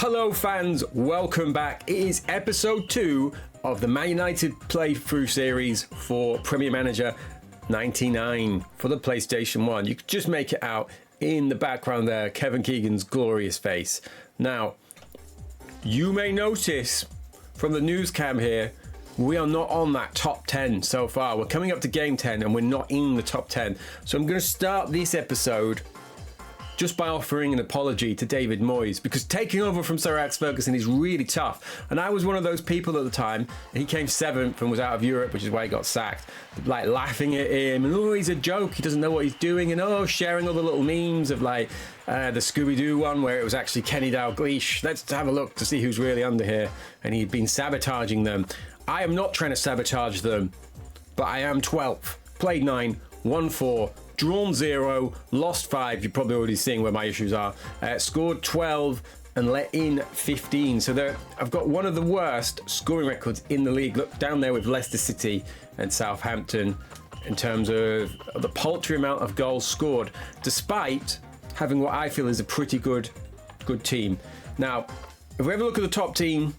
Hello fans, welcome back. It is episode 2 of the Man United playthrough series for Premier Manager 99 for the PlayStation 1. You could just make it out in the background there, Kevin Keegan's glorious face. Now, you may notice from the news cam here, we are not on that top 10 so far. We're coming up to game 10 and we're not in the top 10. So I'm going to start this episode just by offering an apology to David Moyes, because taking over from Sir Alex Ferguson is really tough. And I was one of those people at the time, and he came 7th and was out of Europe, which is why he got sacked. Like laughing at him, and oh, he's a joke, he doesn't know what he's doing, and oh, sharing all the little memes of like the Scooby-Doo one where it was actually Kenny Dalglish. Let's have a look to see who's really under here. And he'd been sabotaging them. I am not trying to sabotage them, but I am 12th. Played 9, won 4, drawn 0, lost 5. You're probably already seeing where my issues are. Scored 12 and let in 15. So I've got one of the worst scoring records in the league. Look down there with Leicester City and Southampton in terms of the paltry amount of goals scored, despite having what I feel is a pretty good team. Now, if we have a look at the top team,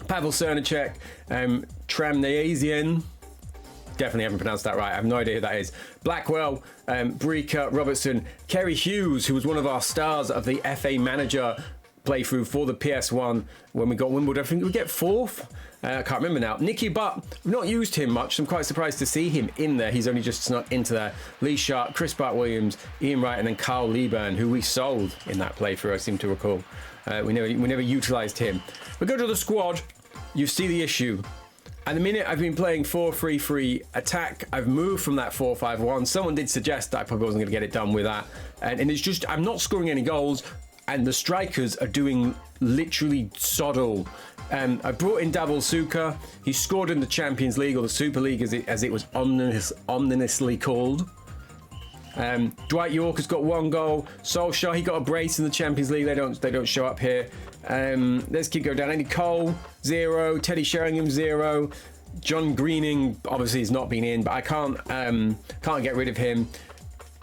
Pavel Cernacek, Tramnazian, definitely haven't pronounced that right. I have no idea who that is. Blackwell, Breaker, Robertson, Kerry Hughes, who was one of our stars of the FA Manager playthrough for the PS1 when we got Wimbledon. I think we get 4th. I can't remember now. Nicky Butt, we've not used him much. I'm quite surprised to see him in there. He's only just snuck into there. Lee Sharp, Chris Bart-Williams, Ian Wright, and then Carl Lieburn, who we sold in that playthrough, I seem to recall. We never utilised him. We go to the squad. You see the issue. At the minute, I've been playing 4-3-3 attack. I've moved from that 4-5-1. Someone did suggest that I probably wasn't going to get it done with that. And it's just, I'm not scoring any goals. And the strikers are doing literally sod all. I brought in Davor Suker. He scored in the Champions League, or the Super League as it was ominously called. Dwight York has got 1 goal. Solskjaer, he got a brace in the Champions League. They don't show up here. Let's keep going down. Andy Cole, 0. Teddy Sheringham, 0. John Greening, obviously, has not been in, but I can't get rid of him.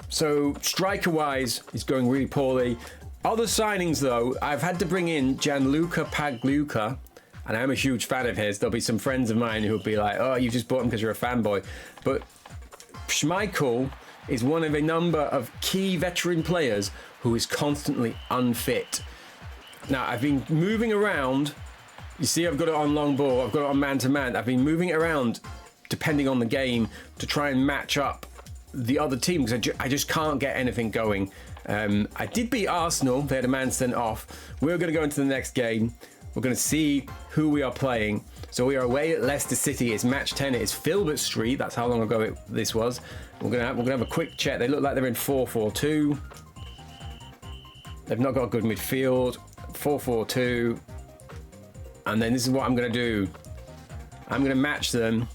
So striker-wise, he's going really poorly. Other signings, though, I've had to bring in Gianluca Pagliuca, and I'm a huge fan of his. There'll be some friends of mine who'll be like, oh, you just bought him because you're a fanboy. But Schmeichel is one of a number of key veteran players who is constantly unfit. Now, I've been moving around. You see, I've got it on long ball. I've got it on man-to-man. I've been moving it around, depending on the game, to try and match up the other team, because I just can't get anything going. I did beat Arsenal. They had a man sent off. We're going to go into the next game. We're going to see who we are playing. So we are away at Leicester City. It's match 10. It's Filbert Street. That's how long ago this was. We're going to have a quick check. They look like they're in 4-4-2. They've not got a good midfield. 4-4-2. And then this is what I'm going to do. I'm going to match them,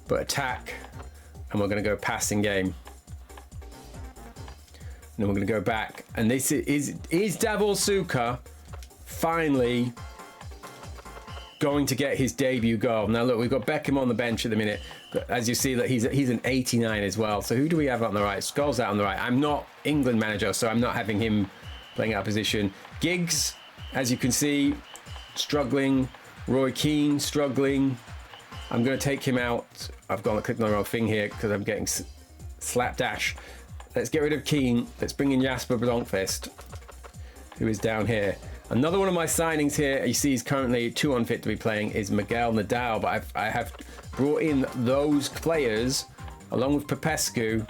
but attack, and we're going to go passing game. And then we're going to go back. And this is Davor Suker finally going to get his debut goal. Now look, we've got Beckham on the bench at the minute. But as you see, that he's an 89 as well. So who do we have on the right? Scholes out on the right. I'm not England manager, so I'm not having him playing out of position. Giggs, as you can see, struggling. Roy Keane, struggling. I'm going to take him out. I've clicked on the wrong thing here because I'm getting slapdash. Let's get rid of Keane. Let's bring in Jasper Blomqvist, who is down here. Another one of my signings here, you see he's currently too unfit to be playing, is Miguel Nadal. But I have brought in those players, along with Popescu,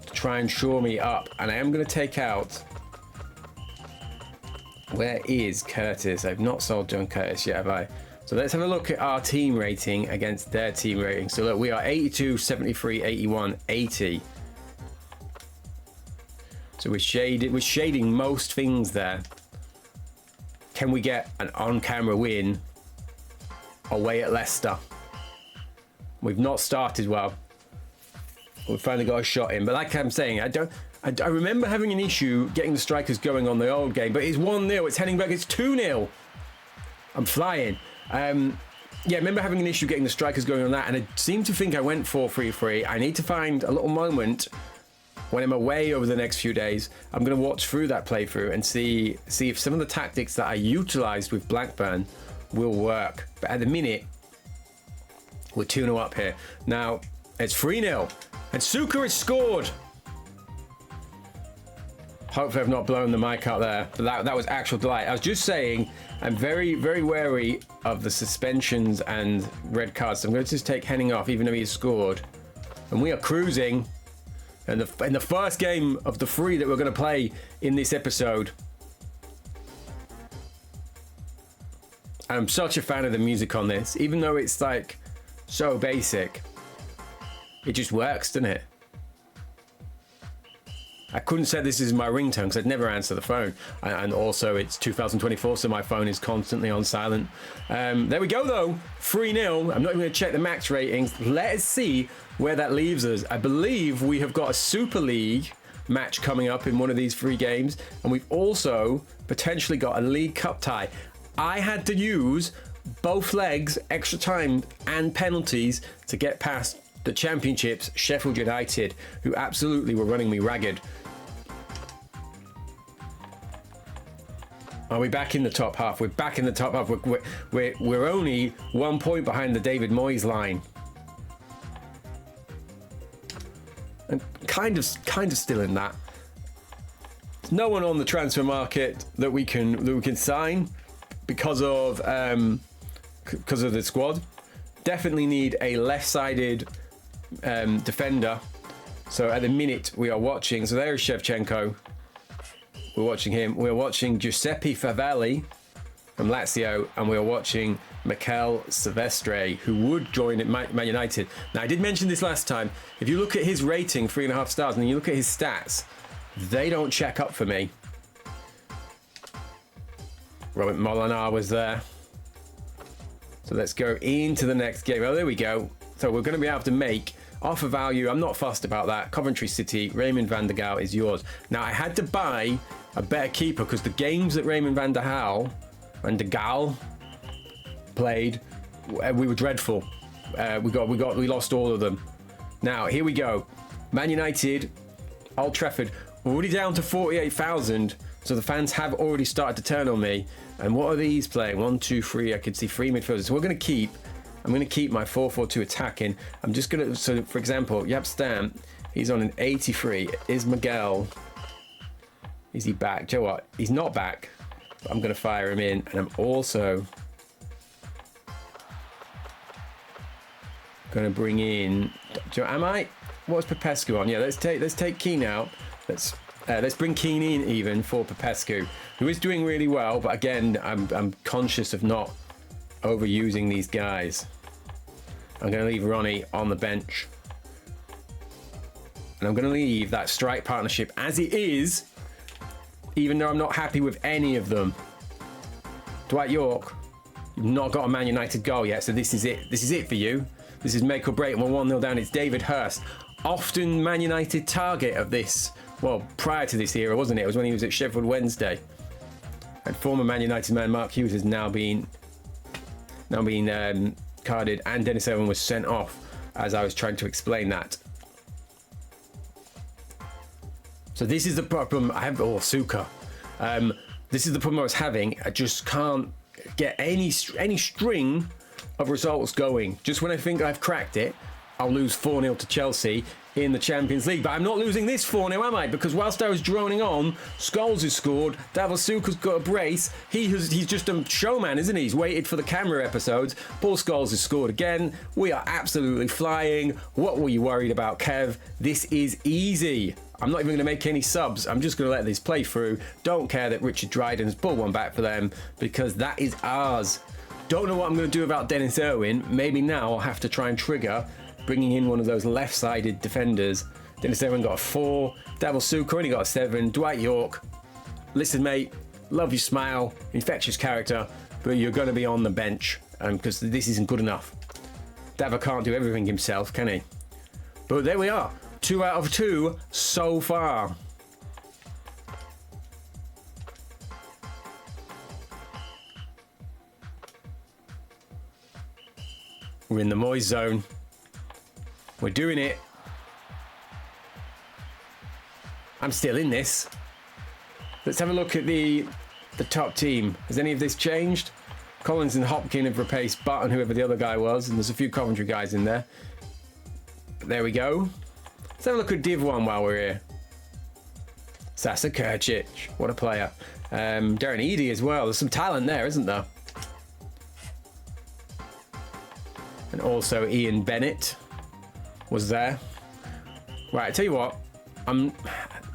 to try and shore me up. And I am going to take out... Where is Curtis? I've not sold John Curtis yet, have I? So let's have a look at our team rating against their team rating. So look, we are 82, 73, 81, 80. So we're shading most things there. Can we get an on-camera win away at Leicester? We've not started well. We've finally got a shot in, but like I'm saying, I remember having an issue getting the strikers going on the old game, but it's 1-0. It's heading back. It's 2-0. I'm flying. Yeah, I remember having an issue getting the strikers going on that, and I seem to think I went 4-3-3. I need to find a little moment when I'm away over the next few days, I'm going to watch through that playthrough and see if some of the tactics that I utilised with Blackburn will work. But at the minute, we're 2-0 up here. Now, it's 3-0. And Suka has scored. Hopefully I've not blown the mic out there. But that was actual delight. I was just saying, I'm very, very wary of the suspensions and red cards. So I'm going to just take Henning off, even though he has scored. And we are cruising. And in the first game of the 3 that we're going to play in this episode. I'm such a fan of the music on this, even though it's like so basic. It just works, doesn't it? I couldn't say this is my ringtone because I'd never answer the phone. And also it's 2024, so my phone is constantly on silent. There we go though, 3-0. I'm not even going to check the max ratings. Let us see where that leaves us. I believe we have got a Super League match coming up in one of these 3 games. And we've also potentially got a League Cup tie. I had to use both legs, extra time and penalties to get past the championships, Sheffield United, who absolutely were running me ragged. Are we back in the top half? We're back in the top half. We're only 1 point behind the David Moyes line. And kind of still in that. There's no one on the transfer market that we can sign because of the squad. Definitely need a left-sided defender. So at the minute we are watching. So there's Shevchenko. We're watching him. We're watching Giuseppe Favelli from Lazio, and we're watching Mikel Silvestre, who would join at Man United. Now, I did mention this last time. If you look at his rating, 3.5 stars, and then you look at his stats, they don't check up for me. Robert Molinar was there. So let's go into the next game. Oh, there we go. So we're going to be able to make offer value. I'm not fussed about that. Coventry City, Raymond van der Gaal is yours. Now, I had to buy a better keeper because the games that Raymond van der Gaal played, we were dreadful. We lost all of them. Now, here we go. Man United, Old Trafford, already down to 48,000. So the fans have already started to turn on me. And what are these playing? 1, 2, 3. I can see 3 midfielders. So I'm going to keep my 4-4-2 attacking. I'm just going to, so for example, Jaap Stam, he's on an 83. Is Miguel, is he back? Do you know what? He's not back. But I'm going to fire him in. And I'm also going to bring in, am I? What's Popescu on? Yeah, let's take Keane out. Let's bring Keane in even for Popescu, who is doing really well. But again, I'm conscious of not overusing these guys. I'm going to leave Ronnie on the bench. And I'm going to leave that strike partnership as it is, even though I'm not happy with any of them. Dwight York, you've not got a Man United goal yet, so this is it. This is it for you. This is make or break. We're 1-0 down. It's David Hurst. Often Man United target of this. Well, prior to this era, wasn't it? It was when he was at Sheffield Wednesday. And former Man United man Mark Hughes has now been carded, and Dennis Irwin was sent off as I was trying to explain that. So this is the problem I have. Oh, Suka. This is the problem I was having. I just can't get any string of results going. Just when I think I've cracked it, I'll lose 4-0 to Chelsea in the Champions League. But I'm not losing this 4-0, am I? Because whilst I was droning on, Scholes has scored, Davor Suka's got a brace. He's just a showman, isn't he? He's waited for the camera episodes. Paul Scholes has scored again. We are absolutely flying. What were you worried about, Kev? This is easy. I'm not even going to make any subs. I'm just going to let this play through. Don't care that Richard Dryden's pulled one back for them, because that is ours. Don't know what I'm going to do about Dennis Irwin. Maybe now I'll have to try and trigger bringing in one of those left-sided defenders. Dennis Irwin got a 4. Davor Suka only got a 7. Dwight York, listen, mate, love your smile, infectious character, but you're going to be on the bench because this isn't good enough. Davor can't do everything himself, can he? But there we are. 2 out of 2 so far. We're in the Moyes zone. We're doing it. I'm still in this. Let's have a look at the top team. Has any of this changed? Collins and Hopkin have replaced Butt and whoever the other guy was, and there's a few Coventry guys in there. There we go. Let's have a look at Div 1 while we're here. Sasa Kurcic, what a player. Darren Eady as well. There's some talent there, isn't there? And also Ian Bennett was there. Right, I tell you what.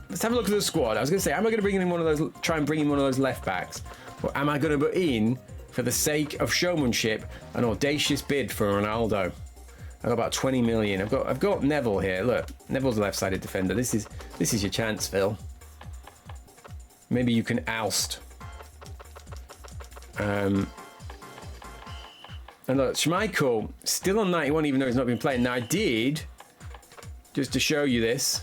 Let's have a look at the squad. I was going to say, am I going to bring in one of those? Try and bring in one of those left backs, or am I going to put in, for the sake of showmanship, an audacious bid for Ronaldo? I've got about 20 million. I've got Neville here. Look, Neville's a left-sided defender. This is your chance, Phil. Maybe you can oust. And look, Schmeichel still on 91, even though he's not been playing. Now I did, just to show you this.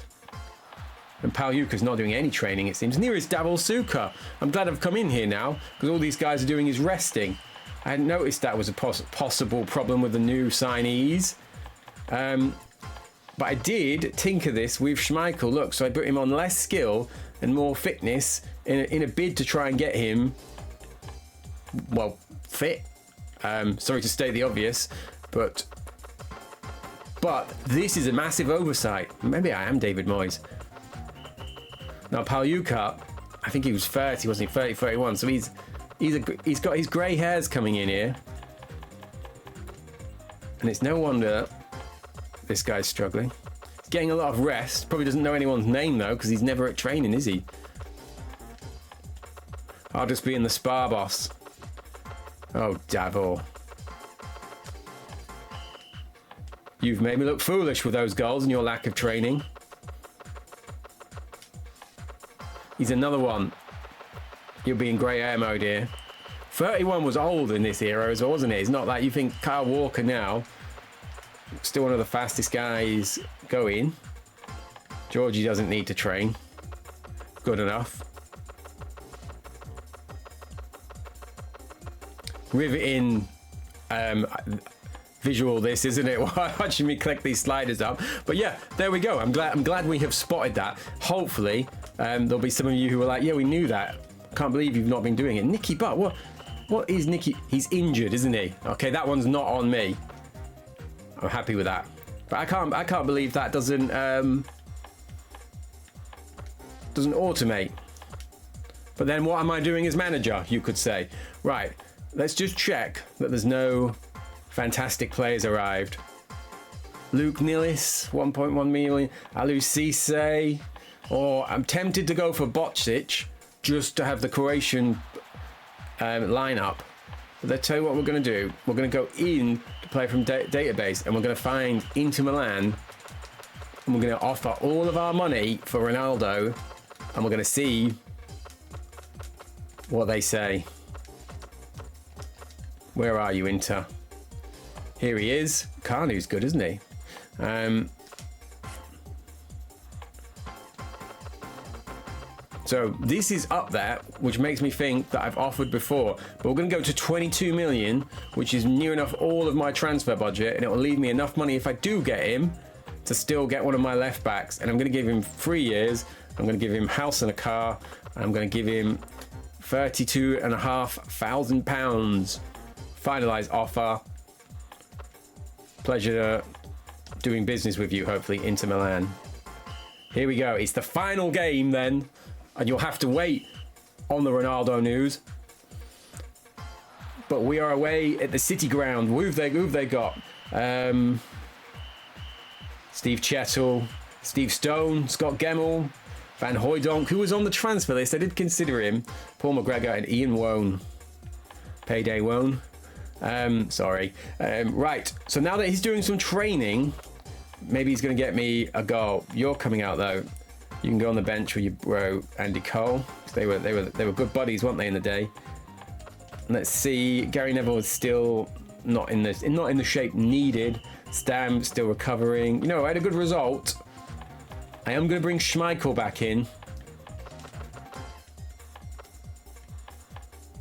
And Palyuka's not doing any training, it seems. Neither is Davor Suker. I'm glad I've come in here now, because all these guys are doing is resting. I hadn't noticed that was a possible problem with the new signees. But I did tinker this with Schmeichel. Look, so I put him on less skill and more fitness in a bid to try and get him, well, fit. Sorry to state the obvious, but this is a massive oversight. Maybe I am David Moyes. Now, Palyuka, I think he was 30, wasn't he? 30, 31. So he's got his grey hairs coming in here. And it's no wonder this guy's struggling. He's getting a lot of rest. Probably doesn't know anyone's name, though, because he's never at training, is he? I'll just be in the spar, boss. Oh, Davor. You've made me look foolish with those goals and your lack of training. He's another one. You'll be in grey hair mode here. 31 was old in this era as well, wasn't it? It's not like you think Kyle Walker now, still one of the fastest guys going. Georgie doesn't need to train. Good enough. Riveting visual this, isn't it? Watching me click these sliders up. But yeah, there we go. I'm glad we have spotted that. Hopefully there'll be some of you who are like, yeah, we knew that. Can't believe you've not been doing it. Nicky Butt, what is Nicky? He's injured, isn't he? Okay, that one's not on me. I'm happy with that. But I can't believe that doesn't automate. But then what am I doing as manager, you could say? Right, let's just check that there's no fantastic players arrived. Luke Nilis, 1.1 million. Alou Cisse. Or I'm tempted to go for Bocic just to have the Croatian lineup. But let's tell you what we're going to do. We're going to go in to play from database, and we're going to find Inter Milan, and we're going to offer all of our money for Ronaldo, and we're going to see what they say. Where are you, Inter? Here he is. Carnu's good, isn't he? So this is up there, which makes me think that I've offered before. But we're going to go to 22 million, which is near enough all of my transfer budget, and it will leave me enough money if I do get him to still get one of my left backs. And I'm going to give him 3 years. I'm going to give him house and a car. I'm going to give him £32,500. Finalised offer. Pleasure doing business with you, hopefully, Inter Milan. Here we go. It's the final game then. And you'll have to wait on the Ronaldo news. But we are away at the City ground. Who have they got? Steve Chettle, Steve Stone, Scott Gemmell, Van Hooijdonk, who was on the transfer list. I did consider him. Paul McGregor and Ian Wone. Payday Wone. Sorry. Right. So now that he's doing some training, maybe he's going to get me a goal. You're coming out though. You can go on the bench with your bro Andy Cole. They were good buddies, weren't they, in the day? Let's see. Gary Neville is still not in the shape needed. Stam still recovering. You know, I had a good result. I am going to bring Schmeichel back in,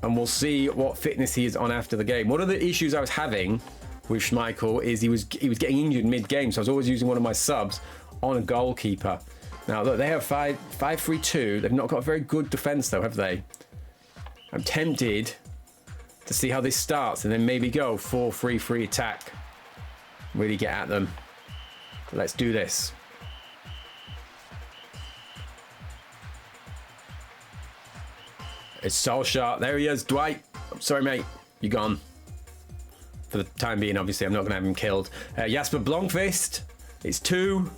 and we'll see what fitness he is on after the game. One of the issues I was having with Schmeichel is he was getting injured mid-game, so I was always using one of my subs on a goalkeeper. Now, look, they have 5-3-2. They've not got a very good defence, though, have they? I'm tempted to see how this starts and then maybe go 4-3-3 attack. Really get at them. But let's do this. It's Solskjaer. There he is, Dwight. I'm sorry, mate. You're gone. For the time being, obviously, I'm not going to have him killed. Jasper Blomqvist. It's 2.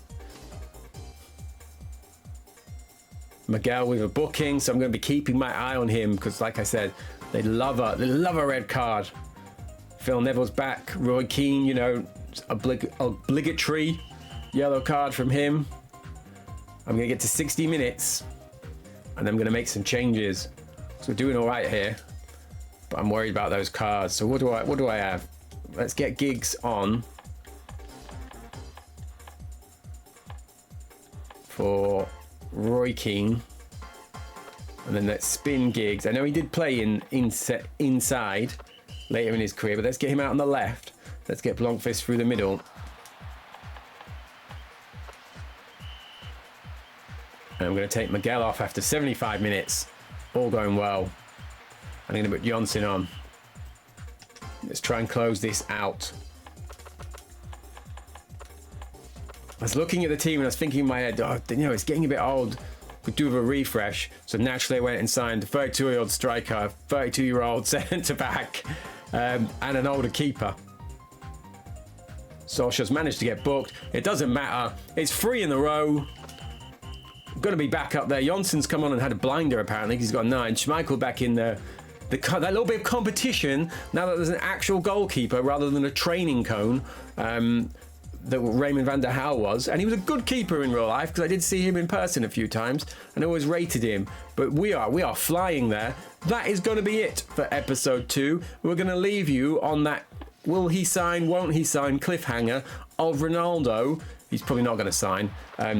Miguel with a booking, so I'm going to be keeping my eye on him because, like I said, they love a red card. Phil Neville's back. Roy Keane, you know, obligatory yellow card from him. I'm going to get to 60 minutes and I'm going to make some changes. So we're doing all right here, but I'm worried about those cards. So what do I have? Let's get Giggs on for Roy Keane, and then let's spin Giggs. I know he did play inside later in his career, but let's get him out on the left. Let's get Blomqvist through the middle. And I'm going to take Miguel off after 75 minutes. All going well. I'm going to put Johnson on. Let's try and close this out. I was looking at the team and I was thinking in my head, oh, you know, it's getting a bit old. Could do with a refresh. So naturally I went and signed a 32-year-old striker, 32-year-old centre-back, and an older keeper. Solskjaer's managed to get booked. It doesn't matter. It's 3 in a row. Going to be back up there. Jonsson's come on and had a blinder apparently. He's got 9. Schmeichel back in there. That little bit of competition now that there's an actual goalkeeper rather than a training cone that Raymond van der Hal was. And he was a good keeper in real life because I did see him in person a few times and I always rated him. But we are flying there. That is going to be it for episode 2. We're going to leave you on that will he sign, won't he sign cliffhanger of Ronaldo. He's probably not going to sign,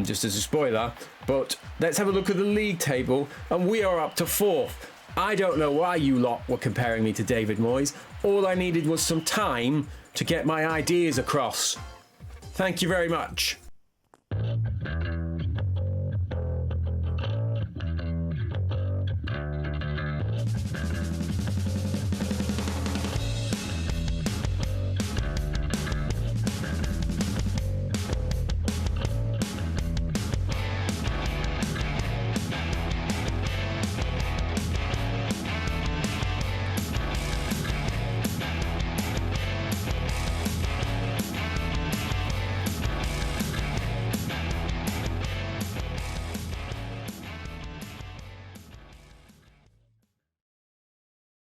just as a spoiler. But let's have a look at the league table, and we are up to 4th. I don't know why you lot were comparing me to David Moyes. All I needed was some time to get my ideas across. Thank you very much.